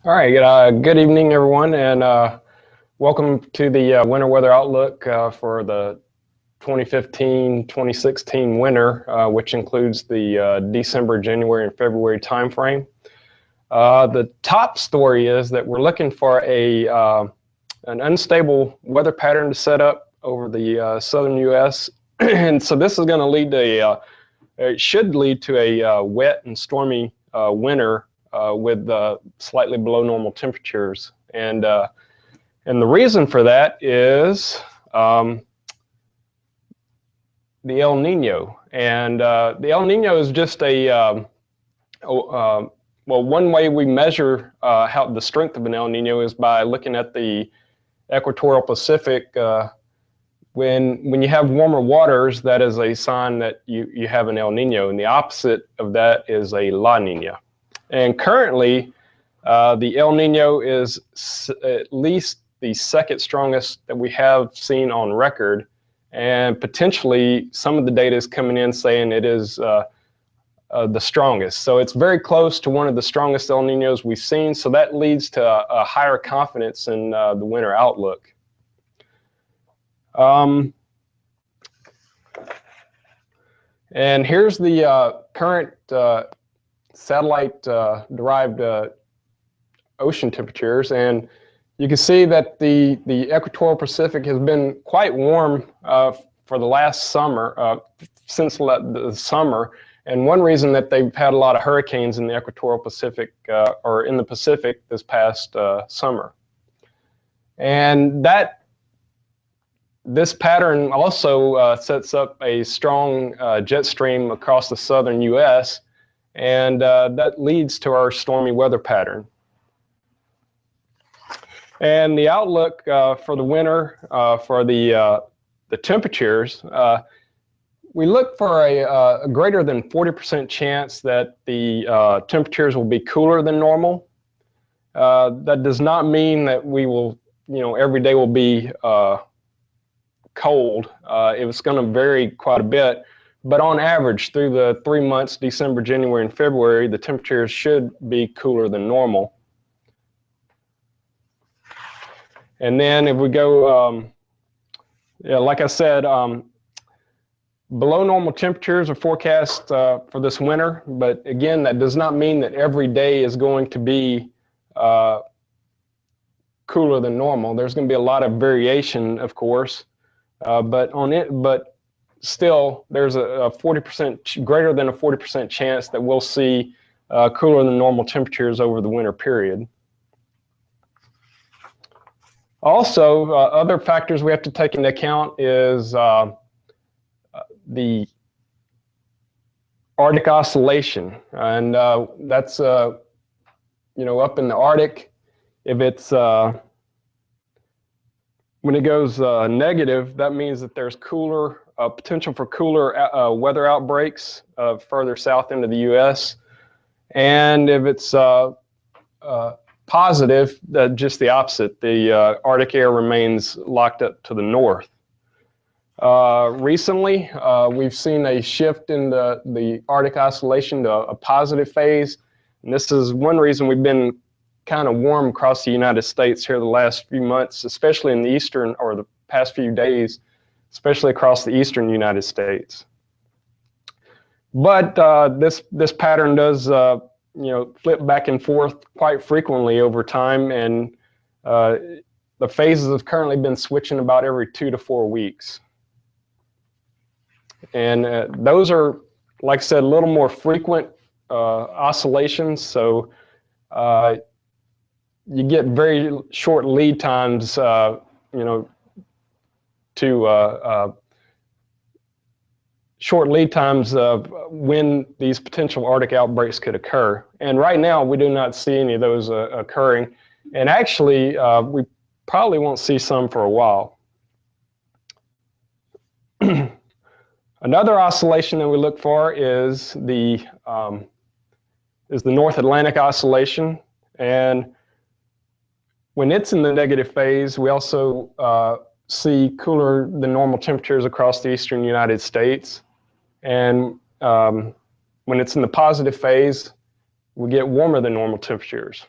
All right, good evening, everyone, and welcome to the winter weather outlook for the 2015-2016 winter, which includes the December, January, and February timeframe. The top story is that we're looking for an unstable weather pattern to set up over the southern U.S., and so this is going to lead to it should lead to a wet and stormy winter with slightly below normal temperatures, and the reason for that is the El Nino, and the El Nino is just well, one way we measure how the strength of an El Nino is by looking at the equatorial Pacific. When you have warmer waters, that is a sign that you have an El Nino, and the opposite of that is a La Nina. And currently, the El Nino is at least the second strongest that we have seen on record, and potentially some of the data is coming in saying it is the strongest. So it's very close to one of the strongest El Ninos we've seen, so that leads to a higher confidence in the winter outlook. And here's the current satellite derived ocean temperatures, and you can see that the equatorial Pacific has been quite warm for the last summer, since the summer, and one reason that they've had a lot of hurricanes in the equatorial Pacific or in the Pacific this past summer. And this pattern also sets up a strong jet stream across the southern U.S., and that leads to our stormy weather pattern. And the outlook for the winter for the temperatures, we look for a greater than 40% chance that the temperatures will be cooler than normal. That does not mean that we will, every day will be cold. It's going to vary quite a bit, but on average through the 3 months, December, January, and February, the temperatures should be cooler than normal. And then if we go, like I said, below normal temperatures are forecast for this winter, but again, that does not mean that every day is going to be cooler than normal. There's going to be a lot of variation, of course. But still, there's a 40%, greater than a 40% chance that we'll see cooler than normal temperatures over the winter period. Also, other factors we have to take into account is the Arctic oscillation, and that's up in the Arctic. If it's when it goes negative, that means that there's potential for cooler weather outbreaks further south into the U.S. And if it's positive, just the opposite. The Arctic air remains locked up to the north. Recently, we've seen a shift in the Arctic oscillation to a positive phase, and this is one reason we've been kind of warm across the United States here the last few months, especially in the eastern, or the past few days, especially across the eastern United States. But this pattern does flip back and forth quite frequently over time, and the phases have currently been switching about every 2 to 4 weeks. And those are, like I said, a little more frequent oscillations, so you get very short lead times, short lead times of when these potential Arctic outbreaks could occur. And right now, we do not see any of those occurring. And actually, we probably won't see some for a while. Another oscillation that we look for is the North Atlantic oscillation. And when it's in the negative phase, we also see cooler than normal temperatures across the eastern United States. And when it's in the positive phase, we get warmer than normal temperatures.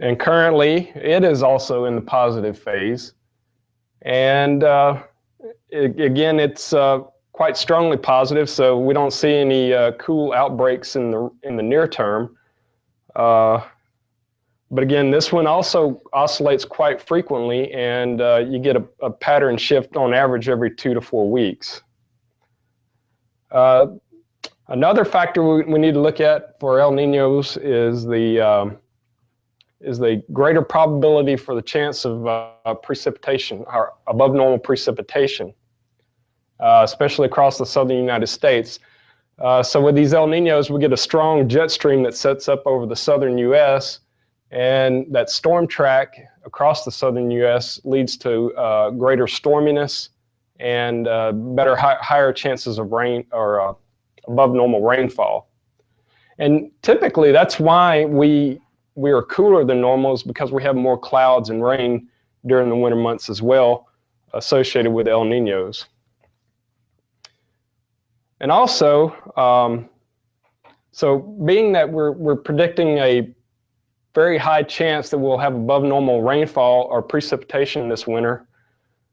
And currently, it is also in the positive phase. And again, it's quite strongly positive, so we don't see any cool outbreaks in the near term. But again, this one also oscillates quite frequently, and you get a pattern shift on average every 2 to 4 weeks. Another factor we need to look at for El Niños is the greater probability for the chance of precipitation, or above normal precipitation, especially across the southern United States. So with these El Niños, we get a strong jet stream that sets up over the southern U.S., and that storm track across the southern U.S. leads to greater storminess and higher chances of rain or above normal rainfall. And typically that's why we are cooler than normal, is because we have more clouds and rain during the winter months as well, associated with El Niños. And also, so being that we're predicting a very high chance that we'll have above normal rainfall or precipitation this winter,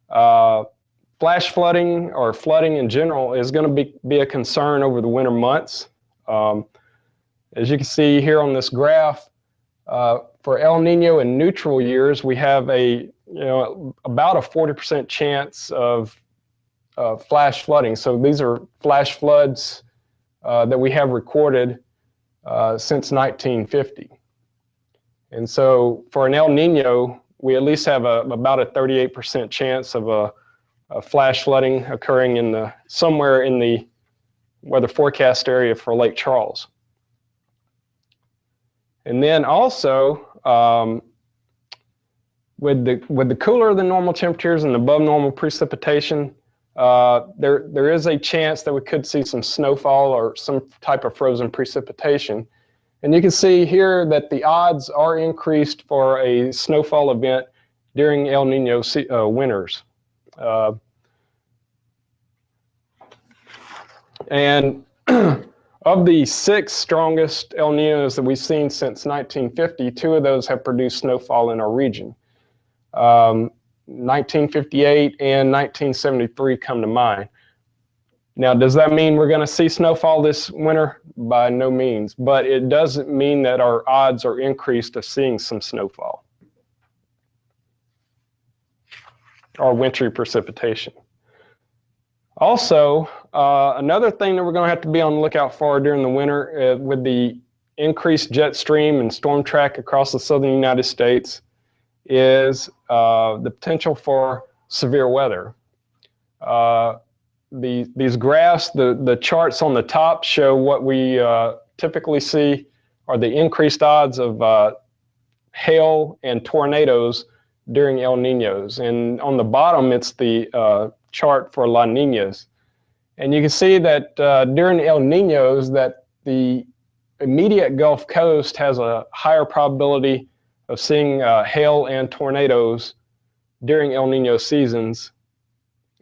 flash flooding or flooding in general is going to be a concern over the winter months. As you can see here on this graph, for El Nino in neutral years, we have about a 40% chance of flash flooding. So these are flash floods that we have recorded since 1950. And so for an El Nino, we at least have about a 38% chance of a flash flooding occurring somewhere in the weather forecast area for Lake Charles. And then also, with the cooler than normal temperatures and above normal precipitation, there is a chance that we could see some snowfall or some type of frozen precipitation. And you can see here that the odds are increased for a snowfall event during El Nino winters. And of the 6 strongest El Ninos that we've seen since 1950, 2 of those have produced snowfall in our region. 1958 and 1973 come to mind. Now, does that mean we're going to see snowfall this winter? By no means, but it doesn't mean that our odds are increased of seeing some snowfall or wintry precipitation. Also, another thing that we're going to have to be on the lookout for during the winter with the increased jet stream and storm track across the southern United States is the potential for severe weather. These graphs, the charts on the top show what we typically see are the increased odds of hail and tornadoes during El Ninos. And on the bottom, it's the chart for La Ninas. And you can see that during El Ninos that the immediate Gulf Coast has a higher probability of seeing hail and tornadoes during El Nino seasons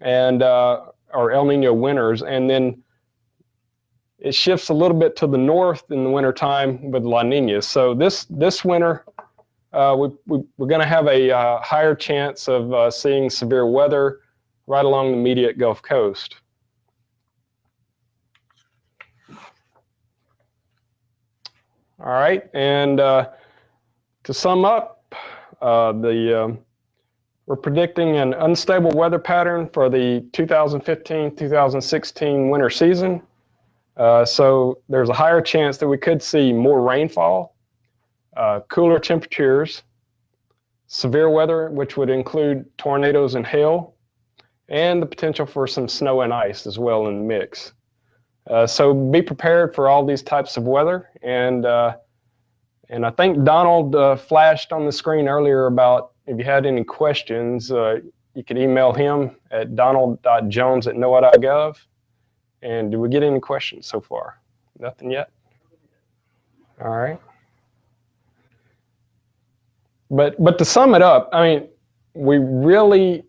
and or El Nino winters, and then it shifts a little bit to the north in the wintertime with La Ninas. So this winter, we're going to have a higher chance of seeing severe weather right along the immediate Gulf Coast. All right, and to sum up, we're predicting an unstable weather pattern for the 2015-2016 winter season. So there's a higher chance that we could see more rainfall, cooler temperatures, severe weather, which would include tornadoes and hail, and the potential for some snow and ice as well in the mix. So be prepared for all these types of weather. And I think Donald flashed on the screen earlier about if you had any questions, you could email him at donald.jones@noaa.gov. And did we get any questions so far? Nothing yet? All right. But to sum it up, I mean, we really,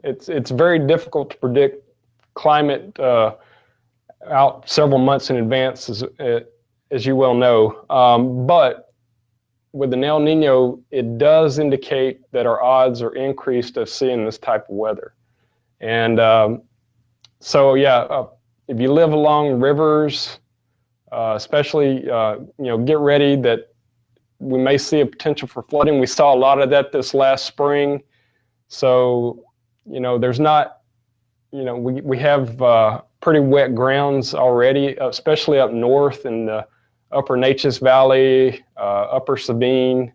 it's very difficult to predict climate out several months in advance, as you well know. But with an El Nino, it does indicate that our odds are increased of seeing this type of weather. And so yeah, if you live along rivers, especially, get ready that we may see a potential for flooding. We saw a lot of that this last spring. So, there's not, we have pretty wet grounds already, especially up north in the upper Neches Valley, upper Sabine,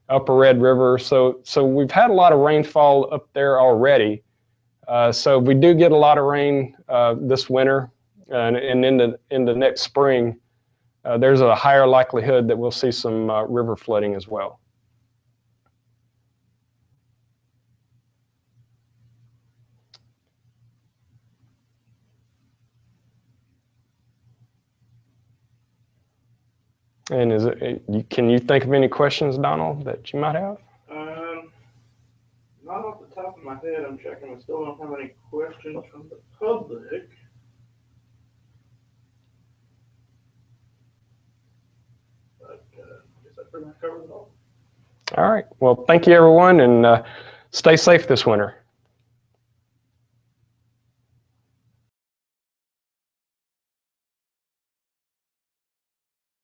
upper Red River. So we've had a lot of rainfall up there already. So if we do get a lot of rain this winter and into next spring, there's a higher likelihood that we'll see some river flooding as well. And can you think of any questions, Donald, that you might have? Not off the top of my head. I'm checking. I still don't have any questions from the public. But I guess that pretty much covers it all. All right. Well, thank you, everyone, and stay safe this winter.